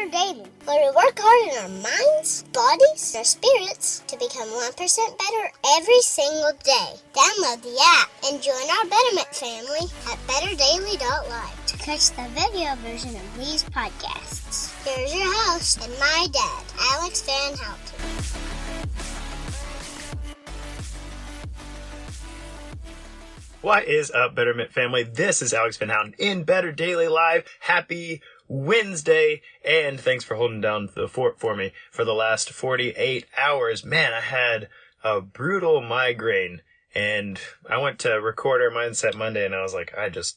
Better Daily, where we work hard in our minds, bodies, and our spirits to become 1% better every single day. Download the app and join our Betterment family at betterdaily.live to catch the video version of these podcasts. Here's your host and my dad, Alex Van Houten. What is up, Betterment family? This is Alex Van Houten in Better Daily Live. Happy Wednesday, and thanks for holding down the fort for me for the last 48 hours. Man, I had a brutal migraine, and I went to record our Mindset Monday, and I was like, I just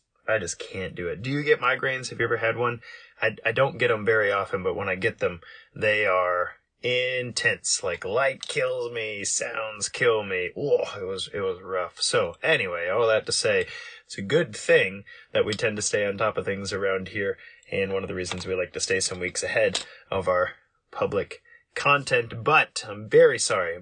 can't do it. Do you get migraines? Have you ever had one? I don't get them very often, but when I get them, they are intense. Like, light kills me, sounds kill me. Oh, it was rough. So anyway, all that to say, it's a good thing that we tend to stay on top of things around here, and one of the reasons we like to stay some weeks ahead of our public content. But I'm very sorry I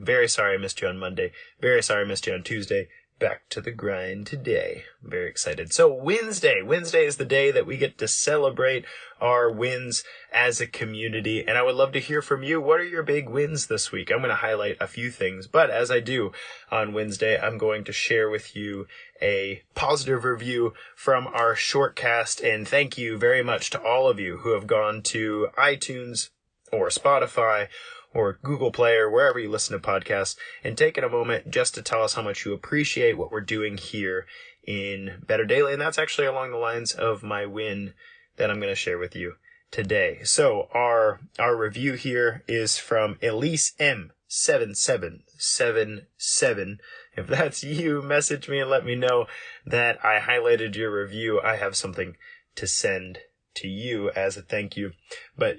missed you on Monday. Very sorry I missed you on Tuesday. Back to the grind today. I'm very excited. So Wednesday is the day that we get to celebrate our wins as a community, and I would love to hear from you. What are your big wins this week? I'm going to highlight a few things, but as I do on Wednesday, I'm going to share with you a positive review from our shortcast, and thank you very much to all of you who have gone to iTunes or Spotify or Google Play, or wherever you listen to podcasts, and taking a moment just to tell us how much you appreciate what we're doing here in Better Daily. And that's actually along the lines of my win that I'm going to share with you today. So our review here is from Elise M. 7777. If that's you, message me and let me know that I highlighted your review. I have something to send to you as a thank you. But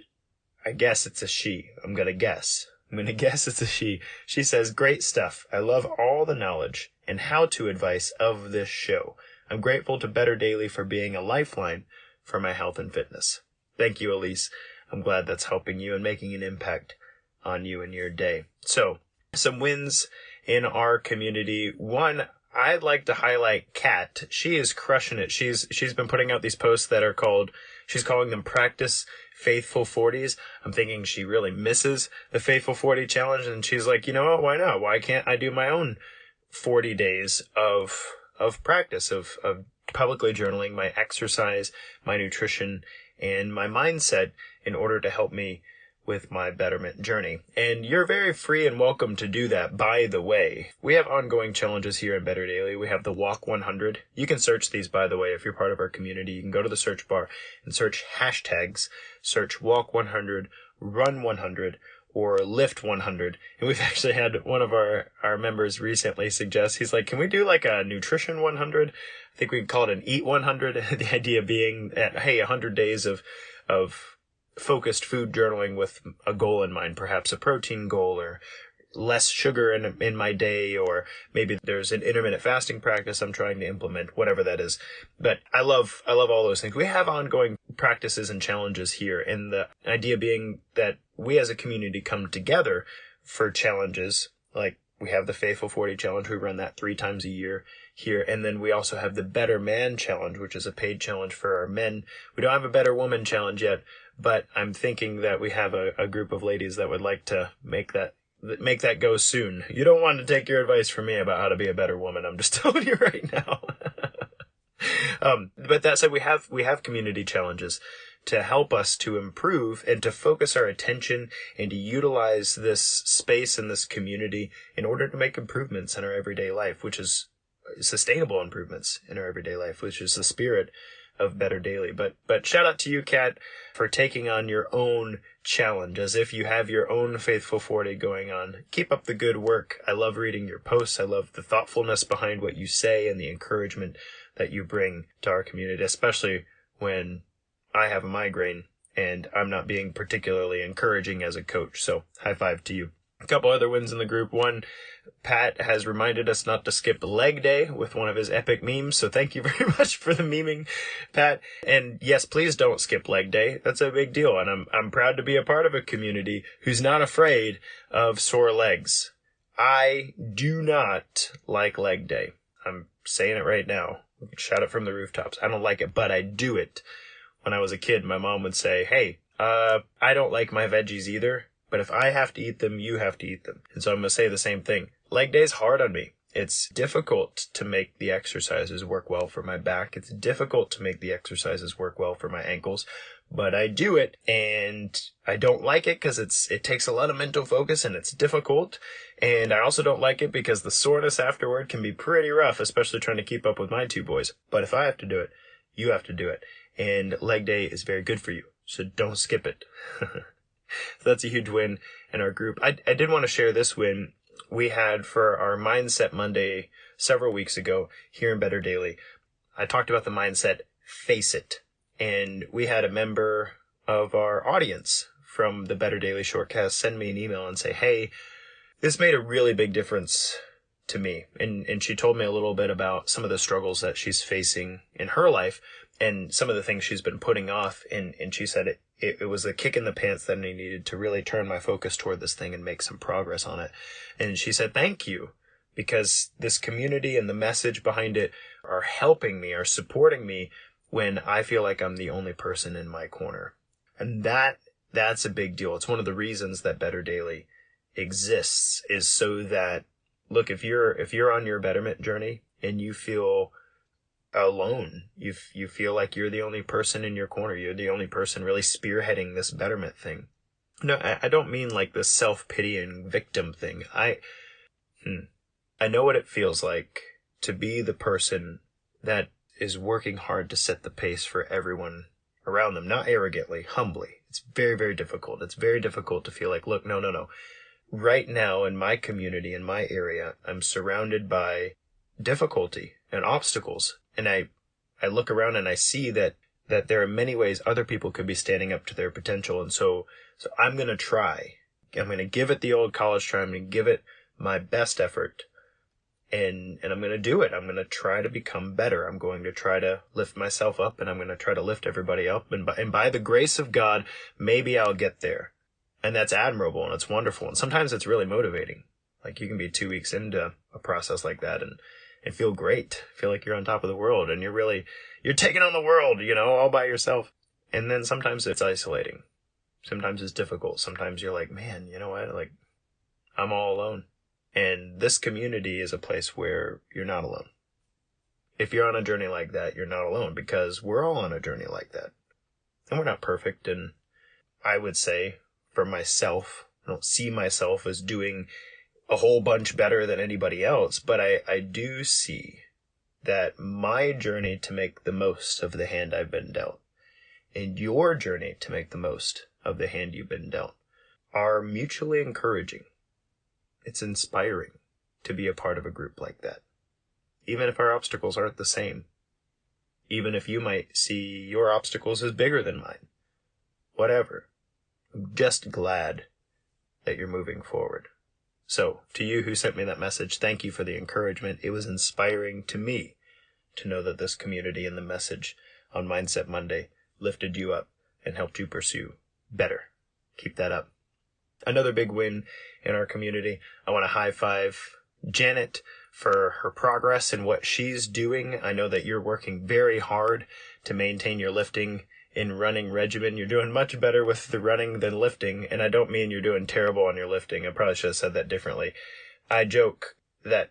I guess it's a she. I'm going to guess it's a she. She says, "Great stuff. I love all the knowledge and how-to advice of this show. I'm grateful to Better Daily for being a lifeline for my health and fitness." Thank you, Elise. I'm glad that's helping you and making an impact on you and your day. So, some wins in our community. One, I'd like to highlight Kat. She is crushing it. She's been putting out these posts that are she's calling them Practice Faithful 40s. I'm thinking she really misses the Faithful 40 challenge, and she's like, you know what, why not? Why can't I do my own 40 days of practice, of publicly journaling my exercise, my nutrition, and my mindset in order to help me with my betterment journey. And you're very free and welcome to do that, by the way. We have ongoing challenges here in Better Daily. We have the Walk 100. You can search these, by the way, if you're part of our community. You can go to the search bar and search hashtags, search Walk 100, Run 100, or Lift 100. And we've actually had one of our members recently suggest, he's like, can we do like a Nutrition 100? I think we can call it an Eat 100. The idea being that, hey, 100 days of focused food journaling with a goal in mind, perhaps a protein goal or less sugar in my day, or maybe there's an intermittent fasting practice I'm trying to implement, whatever that is. But I love all those things. We have ongoing practices and challenges here, and the idea being that we as a community come together for challenges. Like, we have the Faithful 40 challenge. We run that 3 times a year here. And then we also have the Better Man challenge, which is a paid challenge for our men. We don't have a Better Woman challenge yet, but I'm thinking that we have a group of ladies that would like to make that go soon. You don't want to take your advice from me about how to be a better woman. I'm just telling you right now. But that said, we have community challenges to help us to improve and to focus our attention and to utilize this space and this community in order to make improvements in our everyday life, which is sustainable improvements in our everyday life, which is the spirit of Better Daily. But shout out to you, Kat, for taking on your own challenge as if you have your own Faithful 40 going on. Keep up the good work. I love reading your posts. I love the thoughtfulness behind what you say and the encouragement that you bring to our community, especially when I have a migraine and I'm not being particularly encouraging as a coach. So high five to you. A couple other wins in the group. One, Pat has reminded us not to skip leg day with one of his epic memes. So thank you very much for the meming, Pat. And yes, please don't skip leg day. That's a big deal. And I'm proud to be a part of a community who's not afraid of sore legs. I do not like leg day. I'm saying it right now. We can shout it from the rooftops. I don't like it, but I do it. When I was a kid, my mom would say, hey, I don't like my veggies either, but if I have to eat them, you have to eat them. And so I'm going to say the same thing. Leg day's hard on me. It's difficult to make the exercises work well for my back. It's difficult to make the exercises work well for my ankles, but I do it, and I don't like it because it takes a lot of mental focus and it's difficult. And I also don't like it because the soreness afterward can be pretty rough, especially trying to keep up with my two boys. But if I have to do it, you have to do it. And leg day is very good for you, so don't skip it. So that's a huge win in our group. I did want to share this win we had for our Mindset Monday several weeks ago here in Better Daily. I talked about the mindset, face it. And we had a member of our audience from the Better Daily Shortcast send me an email and say, hey, this made a really big difference to me. And she told me a little bit about some of the struggles that she's facing in her life and some of the things she's been putting off. And she said it was a kick in the pants that I needed to really turn my focus toward this thing and make some progress on it. And she said, thank you, because this community and the message behind it are helping me, are supporting me when I feel like I'm the only person in my corner. And that's a big deal. It's one of the reasons that Better Daily exists, is so that, look, if you're on your betterment journey and you feel alone, you feel like you're the only person in your corner, you're the only person really spearheading this betterment thing. No, I don't mean like this self-pitying victim thing. I know what it feels like to be the person that is working hard to set the pace for everyone around them, not arrogantly, humbly. It's very, very difficult. It's very difficult to feel like, look, no. Right now in my community, in my area, I'm surrounded by difficulty and obstacles. And I look around and I see that there are many ways other people could be standing up to their potential. And so I'm going to try. I'm going to give it the old college try. I'm going to give it my best effort. And I'm going to do it. I'm going to try to become better. I'm going to try to lift myself up, and I'm going to try to lift everybody up. And by the grace of God, maybe I'll get there. And that's admirable and it's wonderful. And sometimes it's really motivating. Like you can be 2 weeks into a process like that and feel great, feel like you're on top of the world and you're taking on the world, all by yourself. And then sometimes it's isolating. Sometimes it's difficult. Sometimes you're like, man, you know what? Like, I'm all alone. And this community is a place where you're not alone. If you're on a journey like that, you're not alone, because we're all on a journey like that. And we're not perfect. And I would say for myself, I don't see myself as doing a whole bunch better than anybody else, but I do see that my journey to make the most of the hand I've been dealt and your journey to make the most of the hand you've been dealt are mutually encouraging. It's inspiring to be a part of a group like that. Even if our obstacles aren't the same, even if you might see your obstacles as bigger than mine, whatever, I'm just glad that you're moving forward. So, to you who sent me that message, thank you for the encouragement. It was inspiring to me to know that this community and the message on Mindset Monday lifted you up and helped you pursue better. Keep that up. Another big win in our community. I want to high five Janet for her progress and what she's doing. I know that you're working very hard to maintain your lifting in running regimen. You're doing much better with the running than lifting, and I don't mean you're doing terrible on your lifting. I probably should have said that differently. I joke that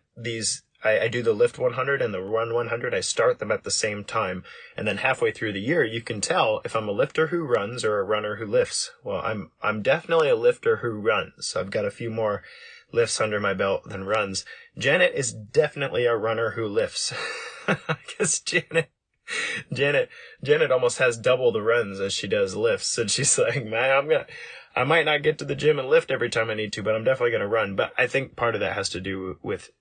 I do the lift 100 and the run 100. I start them at the same time, and then halfway through the year, you can tell if I'm a lifter who runs or a runner who lifts. Well, I'm definitely a lifter who runs. I've got a few more lifts under my belt than runs. Janet is definitely a runner who lifts. I guess Janet almost has double the runs as she does lifts. And she's like, man, I might not get to the gym and lift every time I need to, but I'm definitely going to run. But I think part of that has to do with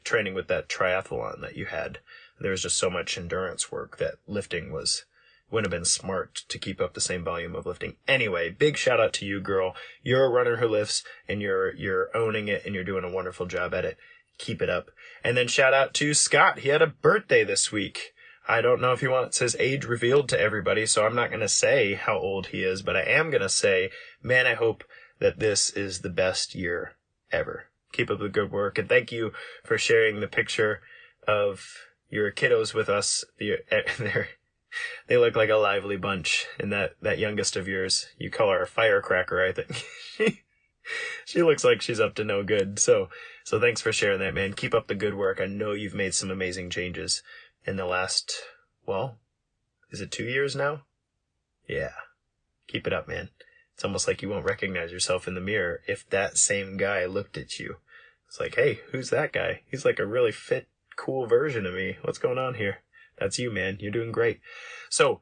training with that triathlon that you had. There was just so much endurance work that lifting wouldn't have been smart to keep up the same volume of lifting. Anyway, big shout out to you, girl. You're a runner who lifts, and you're owning it, and you're doing a wonderful job at it. Keep it up. And then shout out to Scott. He had a birthday this week. I don't know if he wants his age revealed to everybody, so I'm not going to say how old he is, but I am going to say, man, I hope that this is the best year ever. Keep up the good work, and thank you for sharing the picture of your kiddos with us. They look like a lively bunch. And that youngest of yours, you call her a firecracker, I think. She looks like she's up to no good. So thanks for sharing that, man. Keep up the good work. I know you've made some amazing changes in the last, well, is it 2 years now? Yeah. Keep it up, man. It's almost like you won't recognize yourself in the mirror if that same guy looked at you. It's like, hey, who's that guy? He's like a really fit, cool version of me. What's going on here? That's you, man. You're doing great. So,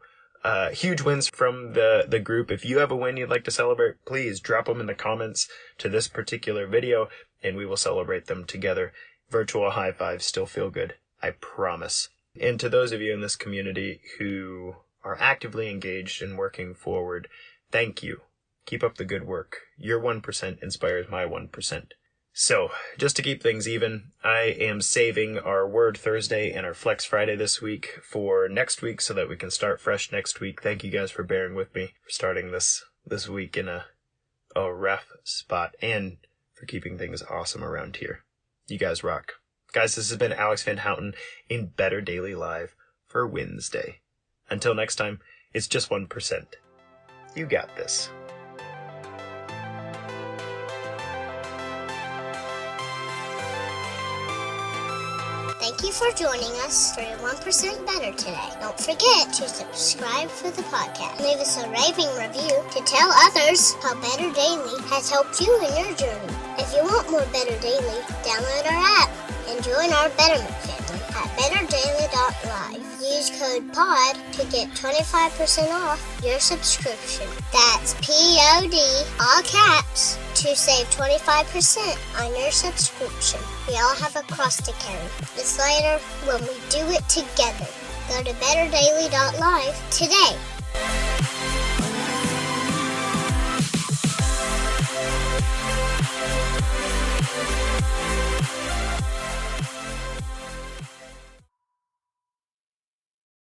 huge wins from the group. If you have a win you'd like to celebrate, please drop them in the comments to this particular video, and we will celebrate them together. Virtual high fives still feel good. I promise. And to those of you in this community who are actively engaged and working forward, thank you. Keep up the good work. Your 1% inspires my 1%. So, just to keep things even, I am saving our Word Thursday and our Flex Friday this week for next week so that we can start fresh next week. Thank you guys for bearing with me for starting this week in a rough spot and for keeping things awesome around here. You guys rock. Guys, this has been Alex Van Houten in Better Daily Live for Wednesday. Until next time, it's just 1%. You got this. Thank you for joining us for your 1% Better today. Don't forget to subscribe for the podcast. Leave us a raving review to tell others how Better Daily has helped you in your journey. If you want more Better Daily, download our app and join our Betterment family at betterdaily.live. Use code POD to get 25% off your subscription. That's POD, all caps, to save 25% on your subscription. We all have a cross to carry. It's lighter when we do it together. Go to betterdaily.live today.